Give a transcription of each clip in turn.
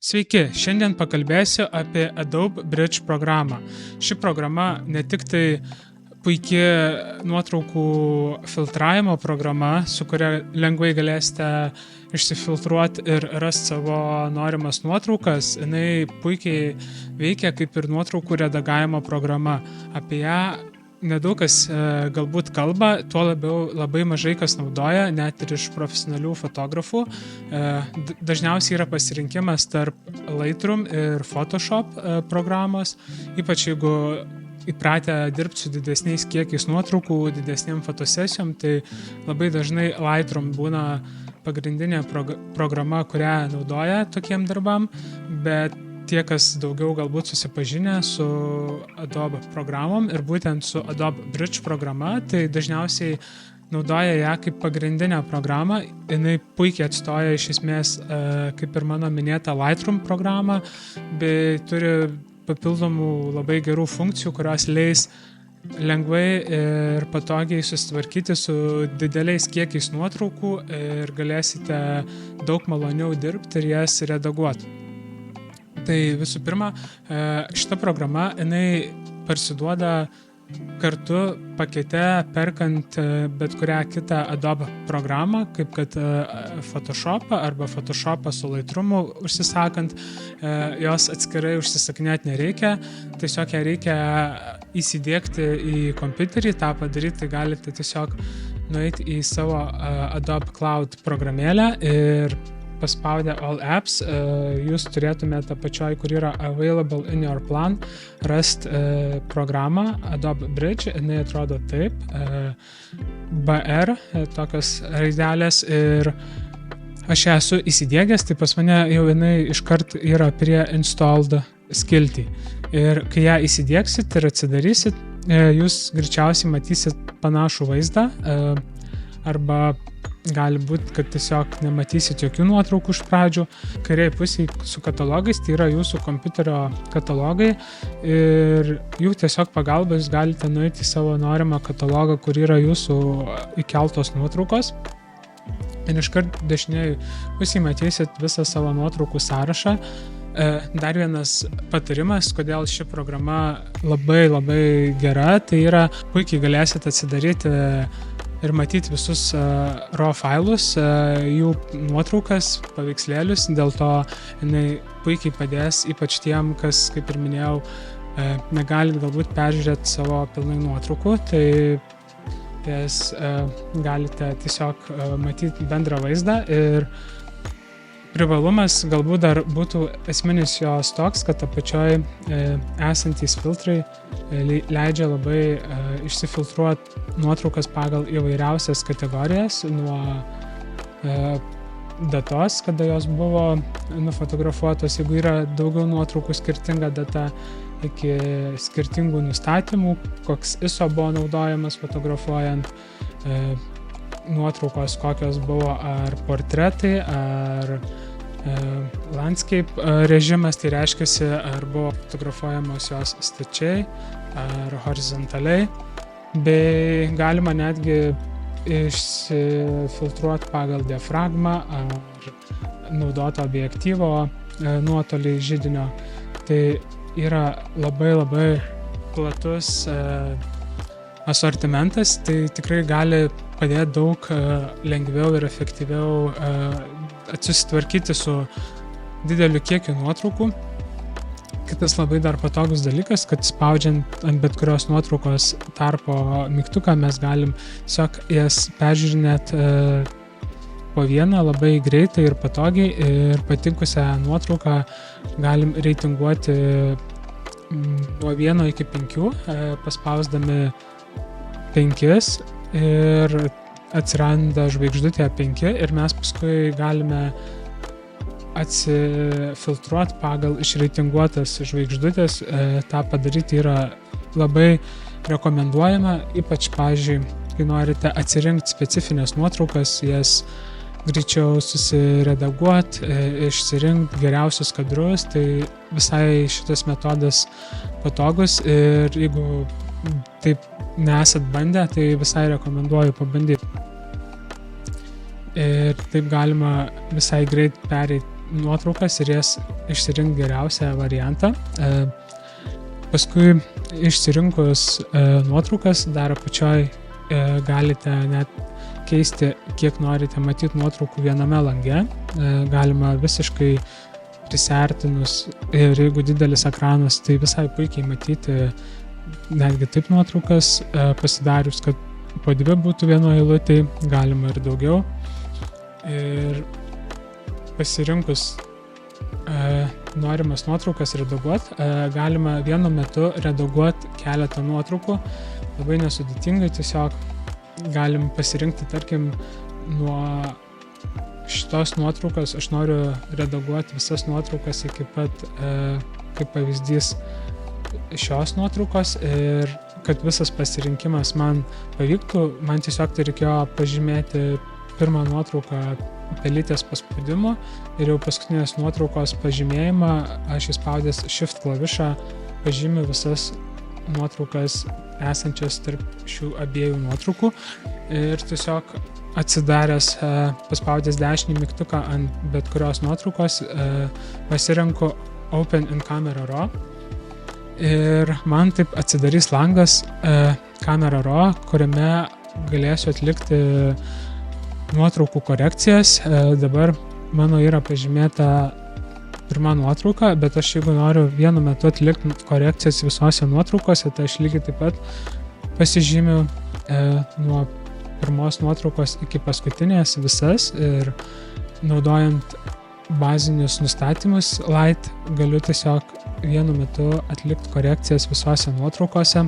Sveiki, šiandien pakalbėsiu apie Adobe Bridge programą. Ši programa ne tik tai puikia nuotraukų filtravimo programa, su kuria lengvai galėsite išsifiltruoti ir rasti savo norimas nuotraukas, jinai puikiai veikia kaip ir nuotraukų redagavimo programa. Apie ją nedaug kas galbūt kalba, tuo labiau labai mažai kas naudoja, net ir iš profesionalių fotografų. Dažniausiai yra pasirinkimas tarp Lightroom ir Photoshop programos, ypač jeigu įpratę dirbti su didesniais kiekiais nuotraukų, didesnėm fotosesijom, tai labai dažnai Lightroom būna pagrindinė programa, kurią naudoja tokiem darbam, bet tie, kas daugiau galbūt susipažinę su Adobe programom ir būtent su Adobe Bridge programa, tai dažniausiai naudoja ją kaip pagrindinę programą. Jinai puikiai atstoja iš esmės, kaip ir mano minėta Lightroom programą, bei turi papildomų labai gerų funkcijų, kurios leis lengvai ir patogiai susitvarkyti su dideliais kiekiais nuotraukų ir galėsite daug maloniau dirbti ir jas redaguoti. Tai visų pirma, šita programa, jinai parsiduoda kartu pakete perkant bet kurią kitą Adobe programą, kaip kad Photoshopą arba Photoshopą su Lightroomu užsisakant, jos atskirai užsisakinėti nereikia, tiesiog ją reikia įsidiegti į kompiuterį, tą padaryti galite tiesiog nueiti į savo Adobe Cloud programėlę ir paspaudę All Apps, jūs turėtumėte apačioj, kur yra Available in your plan, rast programą Adobe Bridge, jinai atrodo taip, BR, tokios raidelės, ir aš ją esu įsidiegęs, tai pas mane jau jinai iškart yra prie Installed skiltį. Ir kai ją įsidiegsit ir atsidarysit, jūs greičiausiai matysit panašų vaizdą, arba gali būti, kad tiesiog nematysit jokių nuotraukų iš pradžių. Kairėje pusėje su katalogais, tai yra jūsų kompiuterio katalogai ir jų tiesiog pagalba jūs galite nueiti į savo norimą katalogą, kur yra jūsų įkeltos nuotraukos. Ir iškart dešinėje pusėje matysit visą savo nuotraukų sąrašą. Dar vienas patarimas, kodėl ši programa labai gera, tai yra puikiai galėsite atsidaryti ir matyti visus RAW failus, jų nuotraukas, paveikslėlius, dėl to jinai puikiai padės, ypač tiem, kas, kaip ir minėjau, negalit galbūt peržiūrėti savo pilnai nuotraukų, tai jas galite tiesiog matyti bendrą vaizdą. Ir privalumas galbūt dar būtų esminis jos toks, kad apačioj esantys filtrai leidžia labai išsifiltruoti nuotraukas pagal įvairiausias kategorijas, nuo datos, kada jos buvo nufotografuotos, jeigu yra daugiau nuotraukų skirtinga data, iki skirtingų nustatymų, koks ISO buvo naudojamas fotografuojant, nuotraukos kokios buvo, ar portretai, ar landscape režimas, tai reiškiasi, ar buvo fotografuojamos jos stačiai, ar horizontaliai, bei galima netgi išsifiltruoti pagal diafragmą ar naudoto objektyvo nuotolį židinio. Tai yra labai platus asortimentas, tai tikrai gali padėti daug lengviau ir efektyviau susitvarkyti su dideliu kiekiu nuotraukų. Kitas labai dar patogus dalykas, kad spaudžiant ant bet kurios nuotraukos tarpo mygtuką mes galim tiesiog jas peržiūrinėti po vieną labai greitai ir patogiai, ir patikusią nuotrauką galim reitinguoti nuo 1 iki 5, paspausdami 5 ir atsiranda žvaigždutė 5 ir mes paskui galime atsifiltruoti pagal išreitinguotas žvaigždutės. Ta padaryti yra labai rekomenduojama, ypač, pavyzdžiui, kai norite atsirinkti specifines nuotraukas, jas greičiau susiredaguoti, išsirinkti geriausius kadrus, tai visai šitas metodas patogus ir jeigu taip nesat bandę, tai visai rekomenduoju pabandyti. Ir taip galima visai greit pereiti nuotraukas ir jas išsirinkti geriausią variantą. Paskui išsirinkus nuotraukas dar apačioj galite net keisti, kiek norite matyti nuotraukų viename lange. Galima visiškai prisiartinus ir jeigu didelis ekranas, tai visai puikiai matyti netgi taip nuotraukas, pasidarius, kad po 2 būtų vienoje eilutėje, galima ir daugiau. Ir pasirinkus norimas nuotraukas redaguoti, galima vienu metu redaguoti keletą nuotraukų. Labai nesudėtingai, tiesiog galim pasirinkti, tarkim, nuo šitos nuotraukos aš noriu redaguoti visas nuotraukas iki pat, kaip pavyzdys, šios nuotraukos ir kad visas pasirinkimas man pavyktų, man tiesiog tai reikėjo pažymėti pirmą nuotrauką pelytės paspaudimu ir jau paskutinės nuotraukos pažymėjimą aš įspaudęs Shift klavišą pažymiu visas nuotraukas esančias tarp šių abiejų nuotraukų ir tiesiog atsidaręs, paspaudęs dešinį mygtuką ant bet kurios nuotraukos pasirenku Open in Camera Raw ir man taip atsidarys langas Camera Raw, kuriame galėsiu atlikti nuotraukų korekcijas. Dabar mano yra pažymėta pirma nuotrauka, bet aš jeigu noriu vienu metu atlikti korekcijas visose nuotraukose, tai aš lygiai taip pat pasižymiu nuo pirmos nuotraukos iki paskutinės visas ir naudojant bazinius nustatymus Light galiu tiesiog vienu metu atlikti korekcijas visose nuotraukose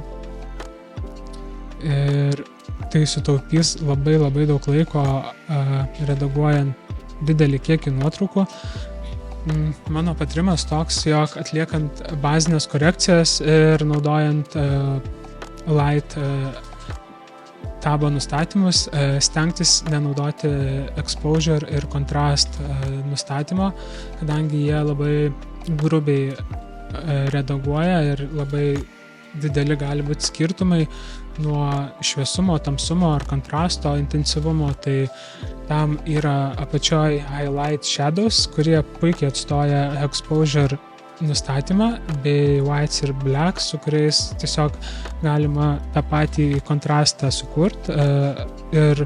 ir tai sutaupys labai daug laiko redaguojant didelį kiekį nuotraukų. Mano patarimas toks, jog atliekant bazinės korekcijas ir naudojant Light tabo nustatymus, stengtis nenaudoti exposure ir contrast nustatymo, kadangi jie labai grubiai redaguoja ir labai dideli gali būti skirtumai nuo šviesumo, tamsumo ar kontrasto intensyvumo, tai tam yra apačioj highlight shadows, kurie puikiai atstoja exposure nustatymą bei whites ir blacks, su kuriais tiesiog galima tą patį kontrastą sukurti ir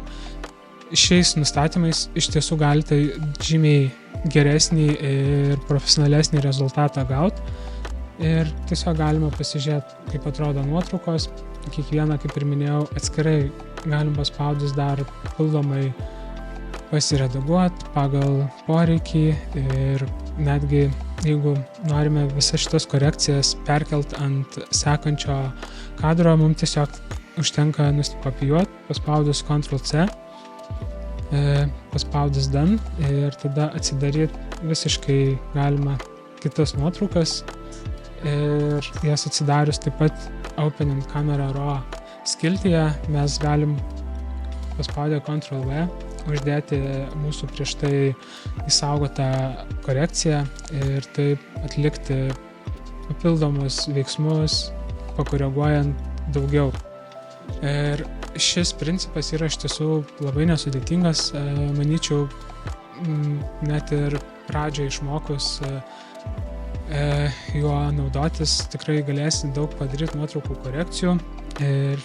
šiais nustatymais iš tiesų galite žymiai geresnį ir profesionalesnį rezultatą gauti ir tiesiog galima pasižiūrėti, kaip atrodo nuotraukos. Kiekvieną, kaip ir minėjau, atskirai galim paspaudus dar papildomai pasiredaguoti pagal poreikį ir netgi jeigu norime visas šitas korekcijas perkelt ant sekančio kadro, mums tiesiog užtenka nusikopijuoti, paspaudus Ctrl+C, paspaudus Done ir tada atsidaryti visiškai galima kitas nuotraukas ir jas atsidarius taip pat Open in Camera Raw skiltyje mes galim paspaudę Ctrl+V uždėti mūsų prieš tai įsaugotą korekciją ir taip atlikti papildomus veiksmus, pakoreguojant daugiau. Ir šis principas yra iš tiesų labai nesudėtingas, manyčiau, net ir pradžioje išmokus juo naudotis tikrai galėsi daug padaryti nuotraukų korekcijų ir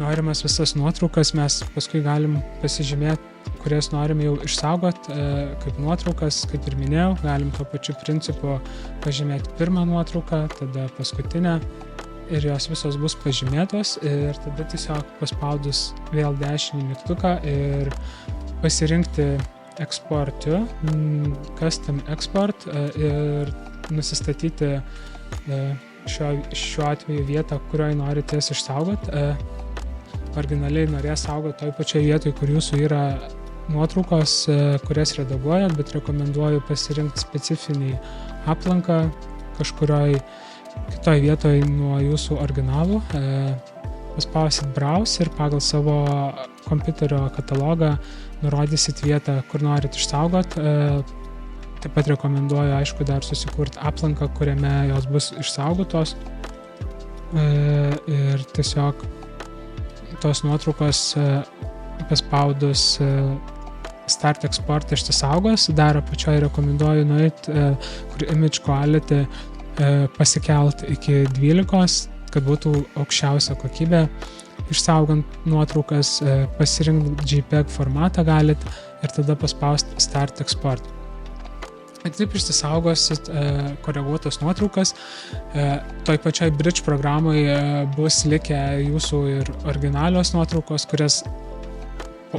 norimas visas nuotraukas mes paskui galim pasižymėti, kurias norim jau išsaugoti kaip nuotraukas, kaip ir minėjau, galim tuo pačiu principu pažymėti pirmą nuotrauką, tada paskutinę ir jos visos bus pažymėtos ir tada tiesiog paspaudus vėl dešinį mygtuką ir pasirinkti Export to, Custom Export ir nusistatyti šiuo atveju vietą, kurioje norite jas išsaugoti. Originaliai norės saugoti toj pačioj vietoj, kur jūsų yra nuotraukos, kurias redaguojat, bet rekomenduoju pasirinkti specifinį aplanką kažkurioj kitoj vietoj nuo jūsų originalų. Paspausit Browse ir pagal savo kompiuterio katalogą nurodysit vietą, kur norit išsaugoti. Taip pat rekomenduoju, aišku, dar susikurti aplanką, kuriame jos bus išsaugotos ir tiesiog tos nuotraukos paspaudus Start Export išsisaugos, dar apačioj rekomenduoju nueiti, kur Image Quality pasikelt iki 12, kad būtų aukščiausia kokybė. Išsaugant nuotraukas, pasirinkti JPEG formatą galit ir tada paspausti Start Export. Ir taip išsisaugosit koreguotas nuotraukas. Toj pačioj Bridge programai bus likę jūsų ir originalios nuotraukos, kurias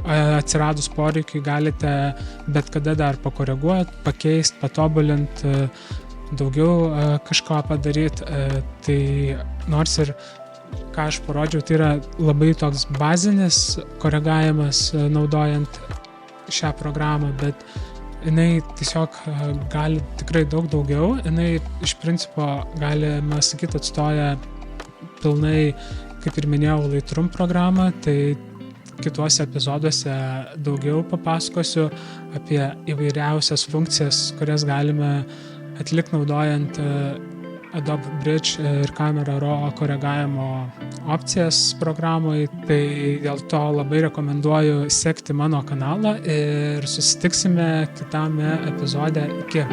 atsiradus poreikiui galite bet kada dar pakoreguoti, pakeisti, patobulinti, daugiau kažko padaryti. Tai nors ir ką aš parodžiau, tai yra labai toks bazinis koregavimas naudojant šią programą, bet jinai tiesiog gali tikrai daug daugiau. Jinai iš principo, galima sakyti, atstoja pilnai, kaip ir minėjau, Lightroom programą, tai kituose epizoduose daugiau papasakosiu apie įvairiausias funkcijas, kurias galime atlikti naudojant Adobe Bridge ir Camera Raw koregavimo opcijas programai. Tai dėl to labai rekomenduoju sekti mano kanalą ir susitiksime kitame epizode. Iki.